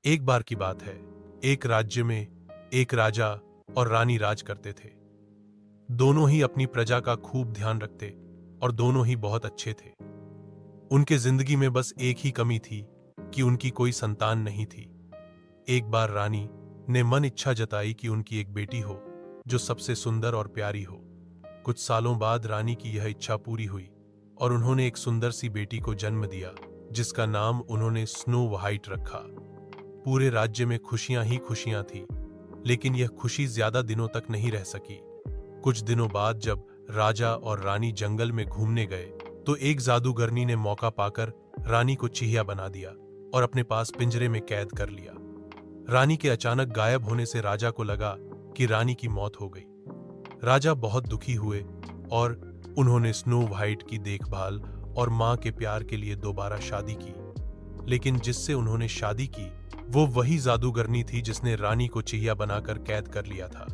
एक बार की बात है। एक राज्य में एक राजा और रानी राज करते थे। दोनों ही अपनी प्रजा का खूब ध्यान रखते और दोनों ही बहुत अच्छे थे। उनके जिंदगी में बस एक ही कमी थी कि उनकी कोई संतान नहीं थी। एक बार रानी ने मन इच्छा जताई कि उनकी एक बेटी हो जो सबसे सुंदर और प्यारी हो। कुछ सालों बाद रानी की यह इच्छा पूरी हुई और उन्होंने एक सुंदर सी बेटी को जन्म दिया जिसका नाम उन्होंने स्नो व्हाइट रखा। पूरे राज्य में खुशियां ही खुशियां थी, लेकिन यह खुशी ज्यादा दिनों तक नहीं रह सकी। कुछ दिनों बाद जब राजा और रानी जंगल में घूमने गए तो एक जादूगरनी ने मौका पाकर रानी को चिड़िया बना दिया और अपने पास पिंजरे में कैद कर लिया। रानी के अचानक गायब होने से राजा को लगा कि रानी की मौत हो गई। राजा बहुत दुखी हुए और उन्होंने स्नो व्हाइट की देखभाल और मां के प्यार के लिए दोबारा शादी की। लेकिन जिससे उन्होंने शादी की वो वही जादूगरनी थी जिसने रानी को चिड़िया बनाकर कैद कर लिया था।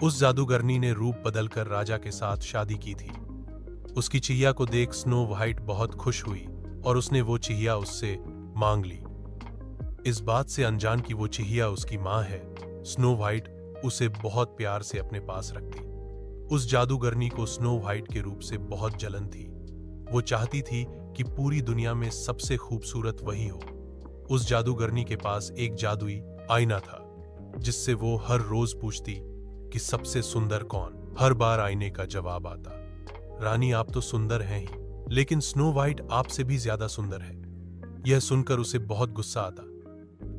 उस जादूगरनी ने रूप बदलकर राजा के साथ शादी की थी। उसकी चिड़िया को देख स्नो व्हाइट बहुत खुश हुई और उसने वो चिड़िया उससे मांग ली। इस बात से अनजान कि वो चिड़िया उसकी मां है, स्नो व्हाइट उसे बहुत प्यार से अपने पास रखती। उस जादूगरनी को स्नो व्हाइट के रूप से बहुत जलन थी। वो चाहती थी कि पूरी दुनिया में सबसे खूबसूरत वही हो। उस जादूगरनी के पास एक जादुई आईना था जिससे वो हर रोज पूछती कि सबसे सुंदर कौन। हर बार आईने का जवाब आता, रानी आप तो सुंदर हैं ही, लेकिन स्नो व्हाइट आपसे भी ज्यादा सुंदर है। यह सुनकर उसे बहुत गुस्सा आता।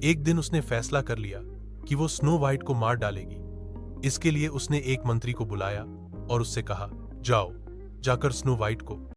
एक दिन उसने फैसला कर लिया कि वो स्नो व्हाइट को मार डालेगी। इसके लिए उसने एक मंत्री को बुलाया और उससे कहा, जाओ जाकर स्नो व्हाइट को